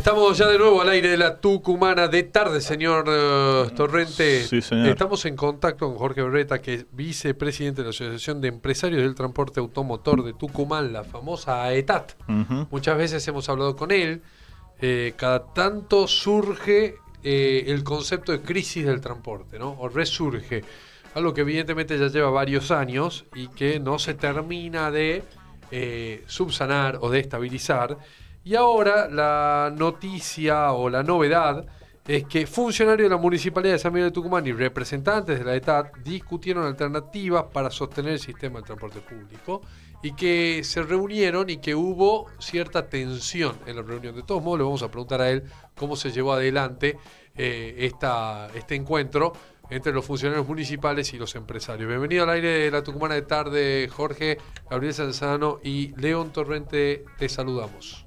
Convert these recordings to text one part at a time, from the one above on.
Estamos ya de nuevo al aire de la Tucumana de tarde, señor Torrente. Sí, señor. Estamos en contacto con Jorge Berreta, que es vicepresidente de la Asociación de Empresarios del Transporte Automotor de Tucumán, la famosa AETAT. Muchas veces hemos hablado con él. Cada tanto surge el concepto de crisis del transporte, ¿no? O resurge. Algo que evidentemente ya lleva varios años y que no se termina de subsanar o de estabilizar. Y ahora la noticia o la novedad es que funcionarios de la Municipalidad de San Miguel de Tucumán y representantes de la ETAT discutieron alternativas para sostener el sistema de transporte público y que se reunieron y que hubo cierta tensión en la reunión. De todos modos, le vamos a preguntar a él cómo se llevó adelante este encuentro entre los funcionarios municipales y los empresarios. Bienvenido al aire de la Tucumana de tarde, Jorge. Gabriel Sanzano y León Torrente, te saludamos.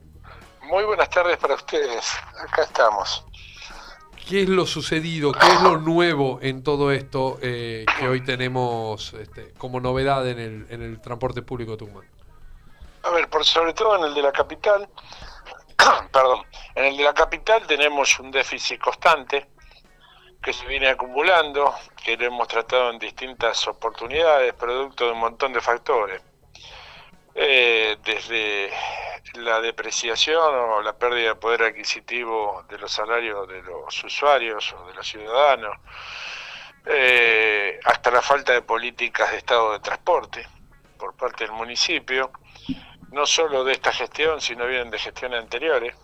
Muy buenas tardes para ustedes, acá estamos. ¿Qué es lo sucedido? ¿Qué es lo nuevo en todo esto que hoy tenemos como novedad en el transporte público de Tucumán? A ver, por sobre todo en el de la capital, en el de la capital tenemos un déficit constante que se viene acumulando, que lo hemos tratado en distintas oportunidades, producto de un montón de factores. Desde la depreciación o la pérdida de poder adquisitivo de los salarios de los usuarios o de los ciudadanos, hasta la falta de políticas de estado de transporte por parte del municipio, no solo de esta gestión, sino bien de gestiones anteriores.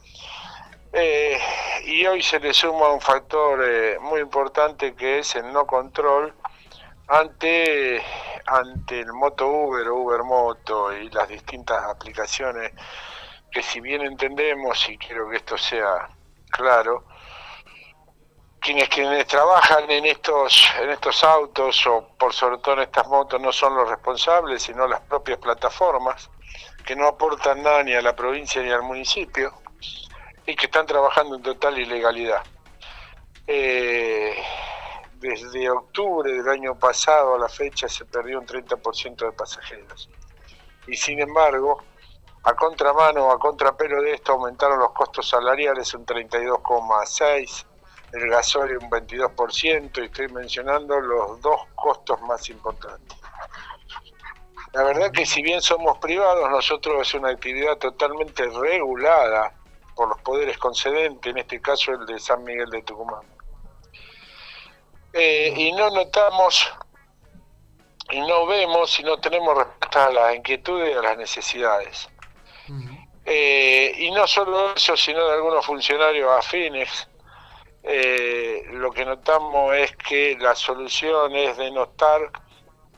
Y hoy se le suma un factor muy importante, que es el no control ante el Moto Uber o Uber Moto y las distintas aplicaciones que, si bien entendemos, y quiero que esto sea claro, quienes trabajan en estos autos o por sobre todo en estas motos no son los responsables, sino las propias plataformas, que no aportan nada ni a la provincia ni al municipio y que están trabajando en total ilegalidad. Desde octubre del año pasado a la fecha se perdió un 30% de pasajeros. Y sin embargo, a contramano o a contrapelo de esto, aumentaron los costos salariales un 32,6%, el gasoil un 22%, y estoy mencionando los dos costos más importantes. La verdad que, si bien somos privados, nosotros es una actividad totalmente regulada por los poderes concedentes, en este caso el de San Miguel de Tucumán. Y no notamos, y no vemos, y no tenemos respuesta a las inquietudes y a las necesidades. Y no solo eso, sino de algunos funcionarios afines. Lo que notamos es que la solución es denotar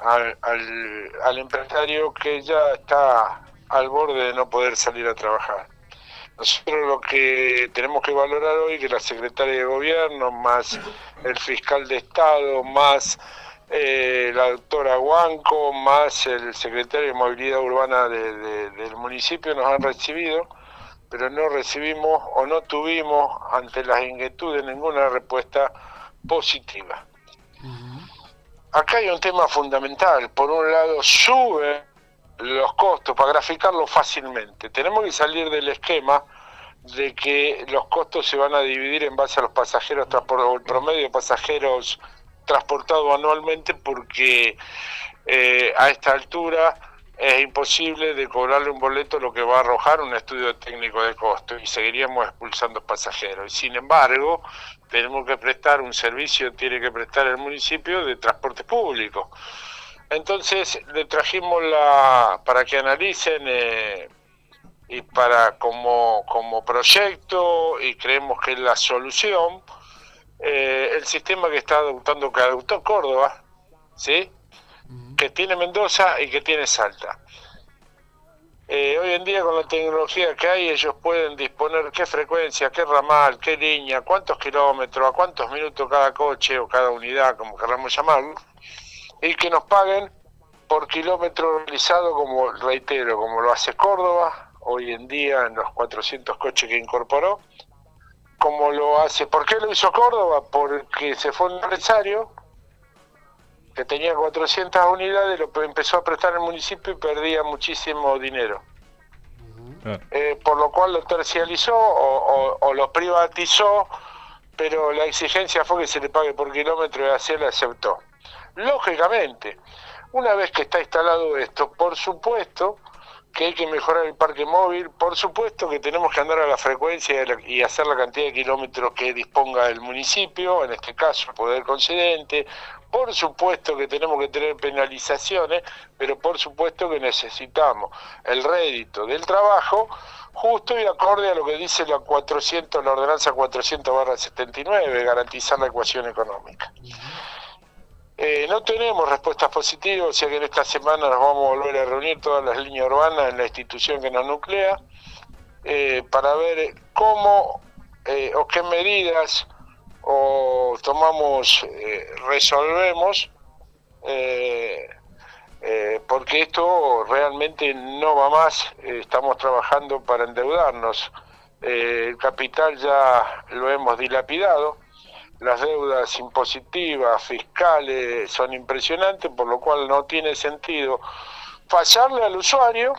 al empresario que ya está al borde de no poder salir a trabajar. Nosotros lo que tenemos que valorar hoy, que la secretaria de gobierno, más el fiscal de Estado, más la doctora Huanco, más el secretario de Movilidad Urbana del municipio nos han recibido, pero no recibimos o no tuvimos ante las inquietudes ninguna respuesta positiva. Acá hay un tema fundamental. Por un lado, suben los costos, para graficarlo fácilmente. Tenemos que salir del esquema de que los costos se van a dividir en base a los pasajeros o el promedio de pasajeros transportados anualmente, porque a esta altura es imposible de cobrarle un boleto lo que va a arrojar un estudio técnico de costo, y seguiríamos expulsando pasajeros. Y sin embargo, tenemos que prestar un servicio, tiene que prestar el municipio, de transporte público. Entonces le trajimos para que analicen y para como proyecto, y creemos que es la solución, el sistema que adoptó Córdoba, ¿sí? Que tiene Mendoza y que tiene Salta. Hoy en día, con la tecnología que hay, ellos pueden disponer qué frecuencia, qué ramal, qué línea, cuántos kilómetros, a cuántos minutos cada coche o cada unidad, como queramos llamarlo, y que nos paguen por kilómetro realizado, como reitero, como lo hace Córdoba hoy en día en los 400 coches que incorporó, como lo hace. ¿Por qué lo hizo Córdoba? Porque se fue un empresario que tenía 400 unidades, lo empezó a prestar el municipio y perdía muchísimo dinero. Claro. Por lo cual lo tercializó o lo privatizó, pero la exigencia fue que se le pague por kilómetro y así él aceptó. Lógicamente, una vez que está instalado esto, por supuesto que hay que mejorar el parque móvil, por supuesto que tenemos que andar a la frecuencia y hacer la cantidad de kilómetros que disponga el municipio, en este caso el poder concedente, por supuesto que tenemos que tener penalizaciones, pero por supuesto que necesitamos el rédito del trabajo justo y acorde a lo que dice la ordenanza 400/79, garantizar la ecuación económica. No tenemos respuestas positivas, o sea que en esta semana nos vamos a volver a reunir todas las líneas urbanas en la institución que nos nuclea para ver cómo o qué medidas o tomamos, resolvemos, porque esto realmente no va más. Estamos trabajando para endeudarnos, el capital ya lo hemos dilapidado. Las deudas impositivas, fiscales, son impresionantes, por lo cual no tiene sentido fallarle al usuario,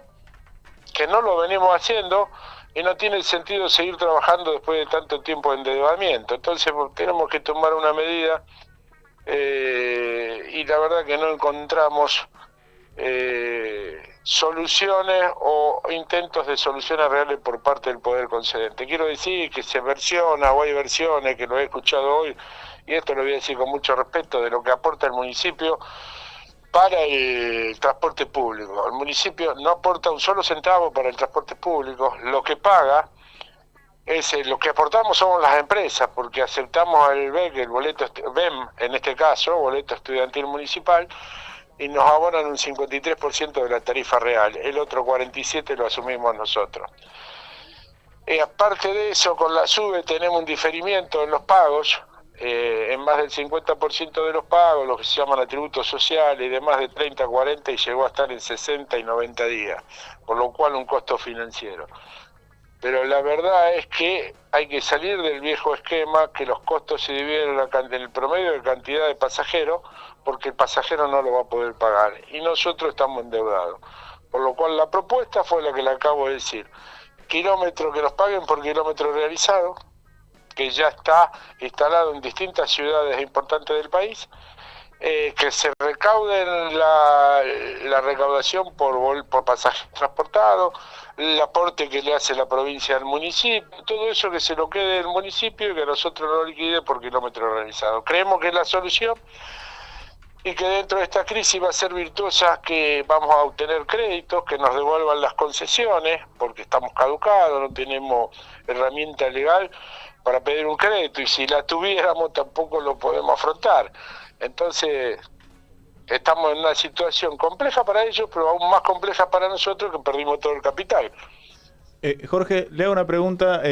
que no lo venimos haciendo, y no tiene sentido seguir trabajando después de tanto tiempo de endeudamiento. Entonces tenemos que tomar una medida, y la verdad que no encontramos soluciones o intentos de soluciones reales por parte del poder concedente. Quiero decir que se versiona o hay versiones, que lo he escuchado hoy, y esto lo voy a decir con mucho respeto, de lo que aporta el municipio para el transporte público. El municipio no aporta un solo centavo para el transporte público, lo que paga es lo que aportamos somos las empresas, porque aceptamos el BEC, el boleto BEM, en este caso, boleto estudiantil municipal, y nos abonan un 53% de la tarifa real, el otro 47% lo asumimos nosotros. Aparte de eso, con la SUBE tenemos un diferimiento en los pagos, en más del 50% de los pagos, lo que se llaman atributos sociales, y de más de 30 a 40, y llegó a estar en 60 y 90 días, por lo cual un costo financiero. Pero la verdad es que hay que salir del viejo esquema, que los costos se dividen en el promedio de cantidad de pasajeros, porque el pasajero no lo va a poder pagar, y nosotros estamos endeudados. Por lo cual la propuesta fue la que le acabo de decir: kilómetros que nos paguen por kilómetro realizado, que ya está instalado en distintas ciudades importantes del país, que se recauden la recaudación por pasaje transportado, el aporte que le hace la provincia al municipio, todo eso que se lo quede el municipio y que nosotros lo liquide por kilómetro realizado. Creemos que es la solución, y que dentro de esta crisis va a ser virtuosa, que vamos a obtener créditos, que nos devuelvan las concesiones, porque estamos caducados, no tenemos herramienta legal para pedir un crédito, y si la tuviéramos tampoco lo podemos afrontar. Entonces estamos en una situación compleja para ellos, pero aún más compleja para nosotros, que perdimos todo el capital. Jorge, le hago una pregunta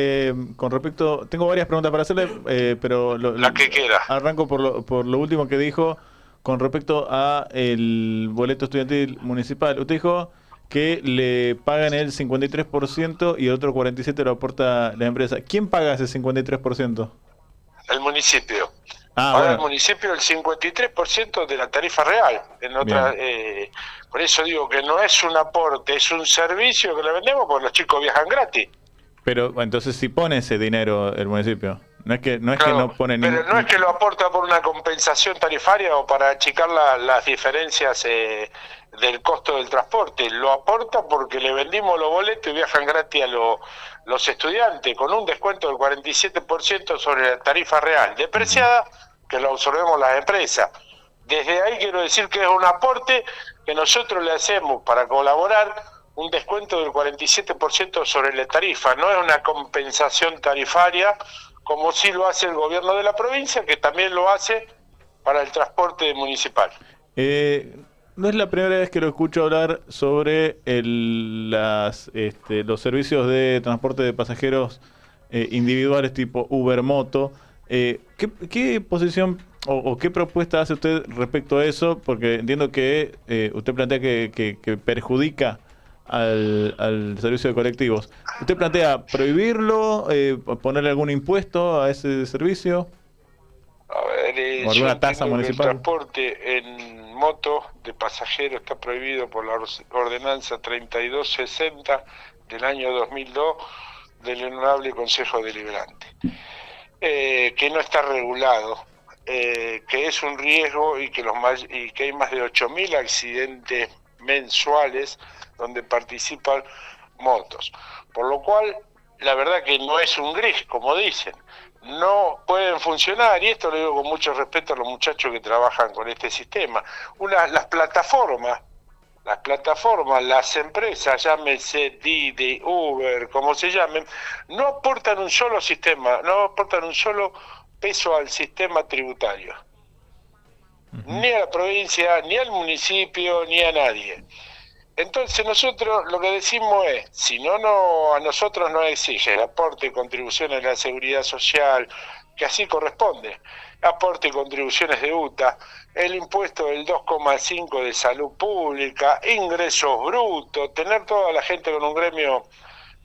con respecto... Tengo varias preguntas para hacerle, pero... La que quiera. Arranco por lo último que dijo con respecto a el boleto estudiantil municipal. Usted dijo que le pagan el 53% y el otro 47% lo aporta la empresa. ¿Quién paga ese 53%? El municipio. Paga bueno. El municipio el 53% de la tarifa real. Por eso digo que no es un aporte, es un servicio que le vendemos porque los chicos viajan gratis. Pero entonces si pone ese dinero el municipio. No es que no pone pero no es que lo aporta por una compensación tarifaria o para achicar las diferencias del costo del transporte. Lo aporta porque le vendimos los boletos y viajan gratis a los estudiantes, con un descuento del 47% sobre la tarifa real depreciada, que lo absorbemos las empresas. Desde ahí quiero decir que es un aporte que nosotros le hacemos para colaborar, un descuento del 47% sobre la tarifa. No es una compensación tarifaria, como sí lo hace el gobierno de la provincia, que también lo hace para el transporte municipal. No es la primera vez que lo escucho hablar sobre los servicios de transporte de pasajeros individuales tipo Uber Moto. ¿Qué posición o qué propuesta hace usted respecto a eso? Porque entiendo que usted plantea que perjudica al servicio de colectivos. ¿Usted plantea prohibirlo, ponerle algún impuesto a ese servicio? A ver, ¿O alguna tasa municipal? El transporte en moto de pasajeros está prohibido por la ordenanza 3260 del año 2002 del Honorable Consejo Deliberante, que no está regulado, que es un riesgo y que hay más de 8.000 accidentes mensuales donde participan motos, por lo cual la verdad que no es un gris, como dicen, no pueden funcionar, y esto lo digo con mucho respeto a los muchachos que trabajan con este sistema. Las plataformas, las empresas, llámese Didi, Uber, como se llamen, no aportan un solo sistema, no aportan un solo peso al sistema tributario, ni a la provincia, ni al municipio, ni a nadie. Entonces nosotros lo que decimos es, si no a nosotros nos exige el aporte y contribuciones de la seguridad social, que así corresponde, aporte y contribuciones de UTA, el impuesto del 2,5 de salud pública, ingresos brutos, tener toda la gente con un gremio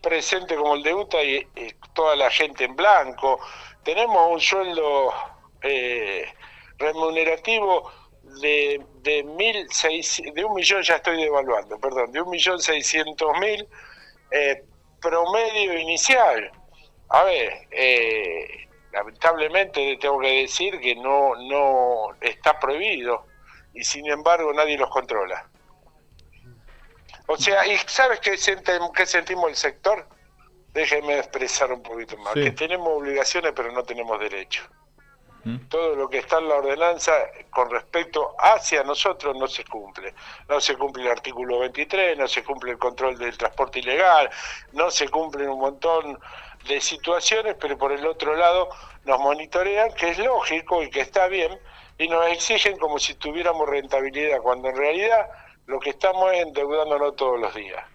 presente como el de UTA y toda la gente en blanco, tenemos un sueldo remunerativo de 1.600.000, ya estoy devaluando, perdón, de 1.600.000 promedio inicial. A ver, lamentablemente tengo que decir que no está prohibido y sin embargo nadie los controla. O sea, ¿y sabes qué sentimos el sector? Déjeme expresar un poquito más, que tenemos obligaciones pero no tenemos derechos. Todo lo que está en la ordenanza con respecto hacia nosotros no se cumple. No se cumple el artículo 23, no se cumple el control del transporte ilegal, no se cumplen un montón de situaciones, pero por el otro lado nos monitorean, que es lógico y que está bien, y nos exigen como si tuviéramos rentabilidad, cuando en realidad lo que estamos es endeudándonos todos los días.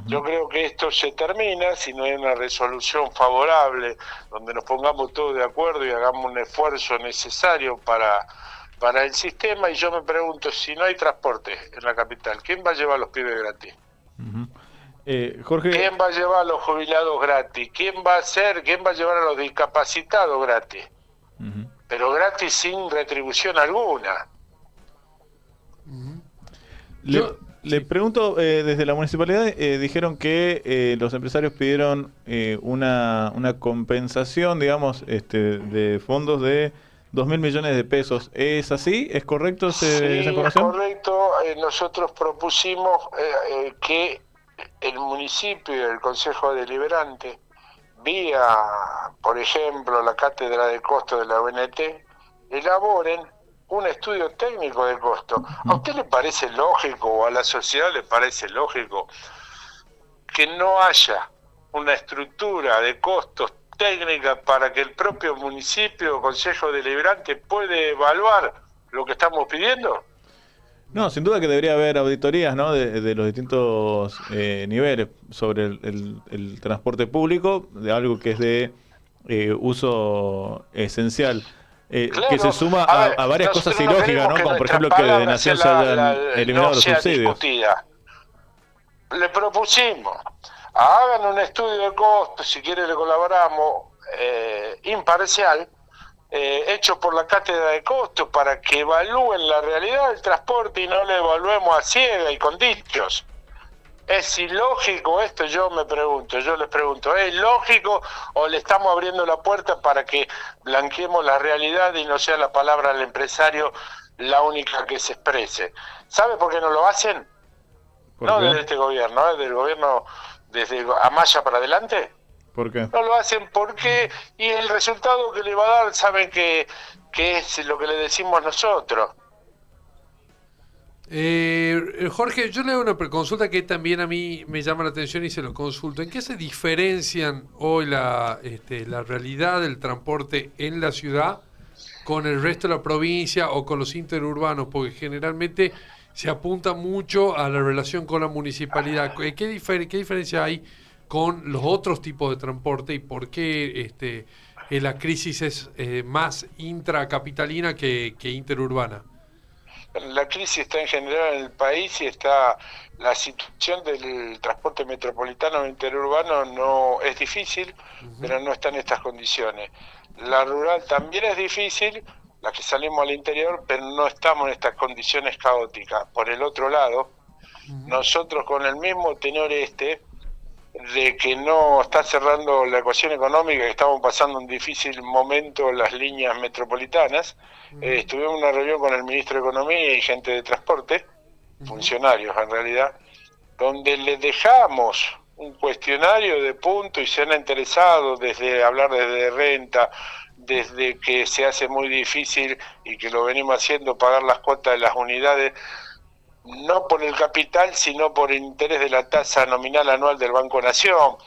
Yo creo que esto se termina si no hay una resolución favorable, donde nos pongamos todos de acuerdo y hagamos un esfuerzo necesario para el sistema. Y yo me pregunto, si no hay transporte en la capital, ¿quién va a llevar a los pibes gratis? Jorge... ¿Quién va a llevar a los jubilados gratis? ¿Quién va a llevar a los discapacitados gratis? Pero gratis sin retribución alguna. Le pregunto, desde la municipalidad dijeron que los empresarios pidieron una compensación, digamos, de fondos de 2.000 millones de pesos. ¿Es así? ¿Es correcto esa información? Es correcto. Nosotros propusimos que el municipio y el Consejo Deliberante, vía, por ejemplo, la Cátedra de Costo de la ONT, elaboren un estudio técnico de costo. ¿A usted le parece lógico, o a la sociedad le parece lógico, que no haya una estructura de costos técnica para que el propio municipio o Consejo Deliberante puede evaluar lo que estamos pidiendo? No, sin duda que debería haber auditorías, ¿no?, de los distintos niveles sobre el transporte público, de algo que es de uso esencial. Claro, que se suma a varias cosas ilógicas, ¿no? Como por ejemplo que de Nación se hayan eliminado los subsidios. Le propusimos, hagan un estudio de costos, si quiere le colaboramos, imparcial, hecho por la Cátedra de Costos, para que evalúen la realidad del transporte y no le evaluemos a ciega y con dichos. ¿Es ilógico esto? Yo les pregunto, ¿es lógico o le estamos abriendo la puerta para que blanqueemos la realidad y no sea la palabra del empresario la única que se exprese? ¿Sabe por qué no lo hacen? No desde este gobierno, desde el gobierno, desde Amaya para adelante. ¿Por qué? No lo hacen porque, y el resultado que le va a dar, saben que es lo que le decimos nosotros. Jorge, yo le hago una consulta que también a mí me llama la atención y se lo consulto. ¿En qué se diferencian hoy la realidad del transporte en la ciudad con el resto de la provincia o con los interurbanos? Porque generalmente se apunta mucho a la relación con la municipalidad. ¿Qué diferencia hay con los otros tipos de transporte y por qué la crisis es más intracapitalina que interurbana? La crisis está en general en el país y está la situación del transporte metropolitano e interurbano no es difícil, pero no está en estas condiciones. La rural también es difícil, la que salimos al interior, pero no estamos en estas condiciones caóticas. Por el otro lado, nosotros con el mismo tenor de que no está cerrando la ecuación económica, que estamos pasando un difícil momento las líneas metropolitanas. Estuvimos en una reunión con el ministro de Economía y gente de transporte, funcionarios en realidad, donde le dejamos un cuestionario de puntos y se han interesado desde hablar desde renta, desde que se hace muy difícil y que lo venimos haciendo pagar las cuotas de las unidades, no por el capital, sino por el interés de la tasa nominal anual del Banco Nación,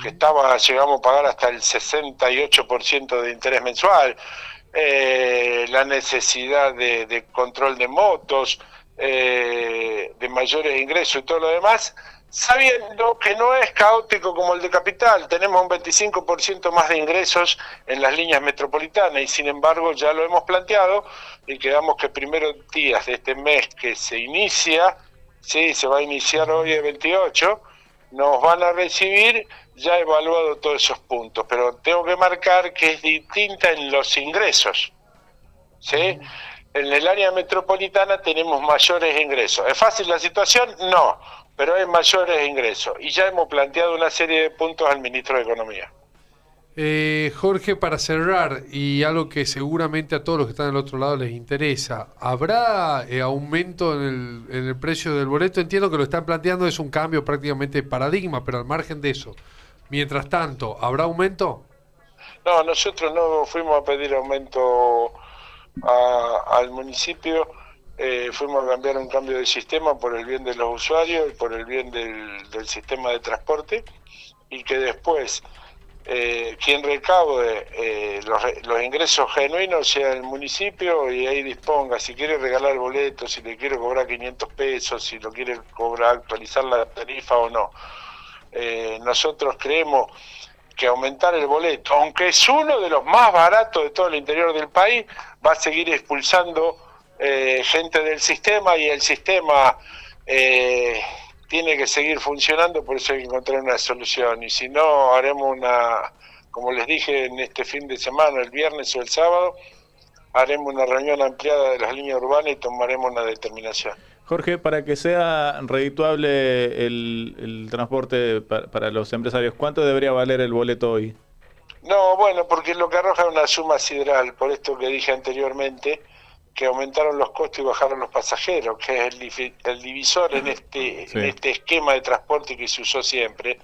que llegamos a pagar hasta el 68% de interés mensual, la necesidad de control de motos, de mayores ingresos y todo lo demás, sabiendo que no es caótico como el de capital. Tenemos un 25% más de ingresos en las líneas metropolitanas y sin embargo ya lo hemos planteado y quedamos que primeros días de este mes que se inicia, sí, se va a iniciar hoy el 28, nos van a recibir ya evaluado todos esos puntos, pero tengo que marcar que es distinta en los ingresos, ¿sí? En el área metropolitana tenemos mayores ingresos. ¿Es fácil la situación? No, pero hay mayores ingresos. Y ya hemos planteado una serie de puntos al ministro de Economía. Jorge, para cerrar, y algo que seguramente a todos los que están del otro lado les interesa, ¿habrá aumento en el precio del boleto? Entiendo que lo están planteando, es un cambio prácticamente de paradigma, pero al margen de eso, mientras tanto, ¿habrá aumento? No, nosotros no fuimos a pedir aumento al municipio, fuimos a cambiar un cambio de sistema por el bien de los usuarios y por el bien del sistema de transporte, y que después quien recaude los ingresos genuinos sea el municipio y ahí disponga si quiere regalar el boleto, si le quiere cobrar 500 pesos, si lo quiere cobrar, actualizar la tarifa o no. Nosotros creemos que aumentar el boleto, aunque es uno de los más baratos de todo el interior del país, va a seguir expulsando gente del sistema, y el sistema tiene que seguir funcionando, por eso hay que encontrar una solución. Y si no, haremos como les dije en este fin de semana, el viernes o el sábado, haremos una reunión ampliada de las líneas urbanas y tomaremos una determinación. Jorge, para que sea redituable el transporte para los empresarios, ¿cuánto debería valer el boleto hoy? No, bueno, porque lo que arroja es una suma sideral, por esto que dije anteriormente, que aumentaron los costos y bajaron los pasajeros, que es el divisor en este esquema de transporte que se usó siempre.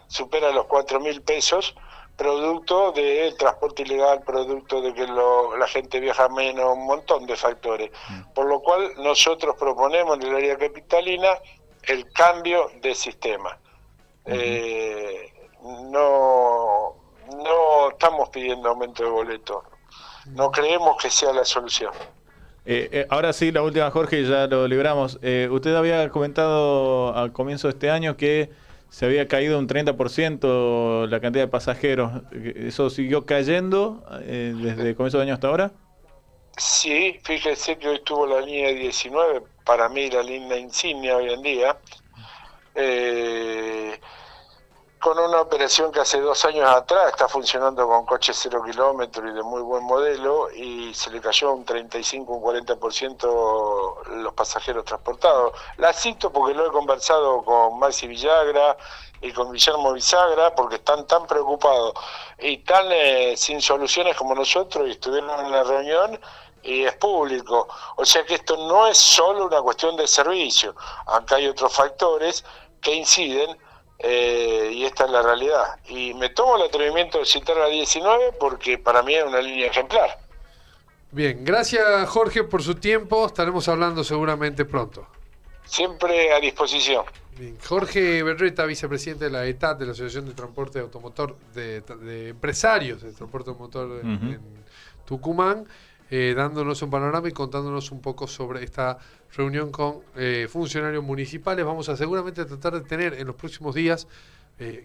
Supera los 4.000 pesos, producto del transporte ilegal, producto de que la gente viaja menos, un montón de factores. Por lo cual nosotros proponemos en el área capitalina el cambio de sistema. No estamos pidiendo aumento de boleto. No creemos que sea la solución. Ahora sí, la última, Jorge, ya lo libramos. Usted había comentado al comienzo de este año que se había caído un 30% la cantidad de pasajeros. ¿Eso siguió cayendo desde el comienzo de año hasta ahora? Sí, fíjese que hoy estuvo la línea 19, para mí la línea insignia hoy en día, con una operación que hace 2 años atrás está funcionando con coches 0 kilómetros y de muy buen modelo, y se le cayó un 35, un 40% los pasajeros transportados. La cito porque lo he conversado con Maxi Villagra y con Guillermo Bisagra, porque están tan preocupados y tan sin soluciones como nosotros, y estuvieron en la reunión y es público. O sea que esto no es solo una cuestión de servicio, acá hay otros factores que inciden. Y esta es la realidad, y me tomo el atrevimiento de citar a la 19 porque para mí es una línea ejemplar. Bien, gracias Jorge por su tiempo, estaremos hablando seguramente pronto. Siempre a disposición. Bien, Jorge Berreta, vicepresidente de la ETAT, de la Asociación de Transporte Automotor, de Empresarios de Transporte Automotor en Tucumán, dándonos un panorama y contándonos un poco sobre esta reunión con funcionarios municipales. Vamos a seguramente tratar de tener en los próximos días,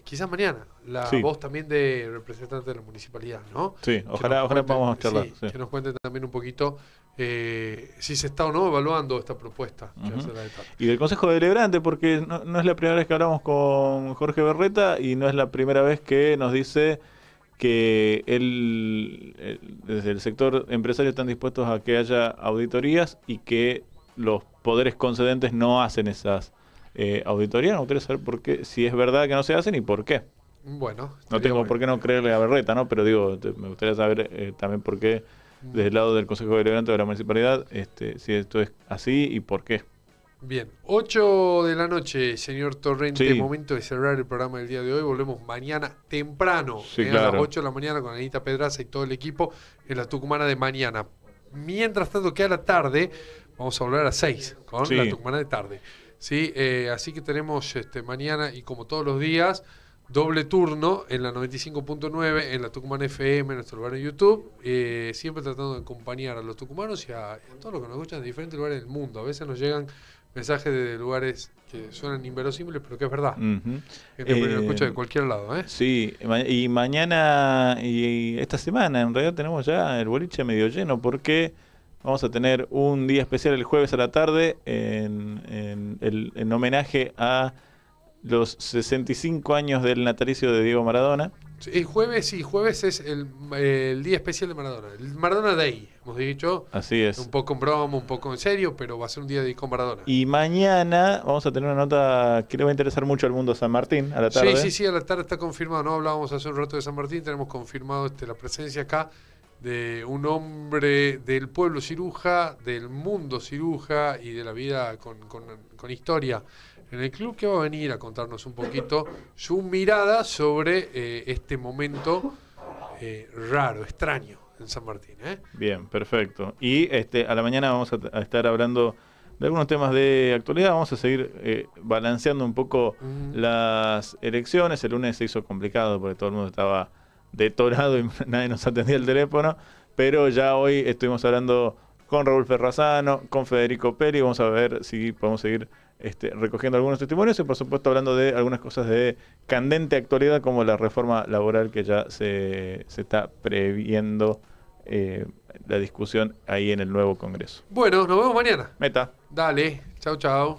quizás mañana, la voz también de representantes de la municipalidad, ¿no? Sí, ojalá podamos charlar. Sí. Que nos cuenten también un poquito si se está o no evaluando esta propuesta que hace la ETAT. Y del Consejo Deliberante, porque no es la primera vez que hablamos con Jorge Berreta y no es la primera vez que nos dice que desde el sector empresario están dispuestos a que haya auditorías y que los poderes concedentes no hacen esas auditoría. Me gustaría saber por qué, si es verdad que no se hacen y por qué. Bueno. No tengo por qué no creerle a Berreta, ¿no? Pero digo, me gustaría saber también por qué, desde el lado del Consejo Deliberante de la Municipalidad, si esto es así y por qué. Bien, 8 de la noche, señor Torrente, Sí. momento de cerrar el programa del día de hoy. Volvemos mañana temprano, Sí, a claro. las 8 de la mañana con Anita Pedraza y todo el equipo en la Tucumana de mañana. Mientras tanto, que a la tarde vamos a volver a las 6 con Sí. la Tucumana de tarde. ¿Sí? Así que tenemos mañana y como todos los días, doble turno en la 95.9, en la Tucumana FM, en nuestro lugar en YouTube, siempre tratando de acompañar a los tucumanos y a todos los que nos escuchan de diferentes lugares del mundo. A veces nos llegan mensajes de lugares que suenan inverosímiles, pero que es verdad. Gente que nos escucha de cualquier lado, ¿eh? Sí, y mañana y esta semana en realidad tenemos ya el boliche medio lleno porque vamos a tener un día especial el jueves a la tarde en homenaje a los 65 años del natalicio de Diego Maradona. El jueves es el día especial de Maradona, el Maradona Day, hemos dicho. Así es. Un poco en broma, un poco en serio, pero va a ser un día dedicado a Maradona. Y mañana vamos a tener una nota que le va a interesar mucho al mundo San Martín a la tarde. Sí, a la tarde está confirmado. No hablábamos hace un rato de San Martín, tenemos confirmado la presencia acá de un hombre del pueblo ciruja, del mundo ciruja y de la vida con historia en el club, que va a venir a contarnos un poquito su mirada sobre este momento raro, extraño en San Martín. Bien, perfecto. Y a la mañana vamos a estar hablando de algunos temas de actualidad. Vamos a seguir balanceando un poco las elecciones. El lunes se hizo complicado porque todo el mundo estaba detonado y nadie nos atendía el teléfono. Pero ya hoy estuvimos hablando con Raúl Ferrazano, con Federico Peri. Vamos a ver si podemos seguir recogiendo algunos testimonios y por supuesto hablando de algunas cosas de candente actualidad como la reforma laboral que ya se está previendo la discusión ahí en el nuevo Congreso. Bueno, nos vemos mañana. Meta. Dale, chau.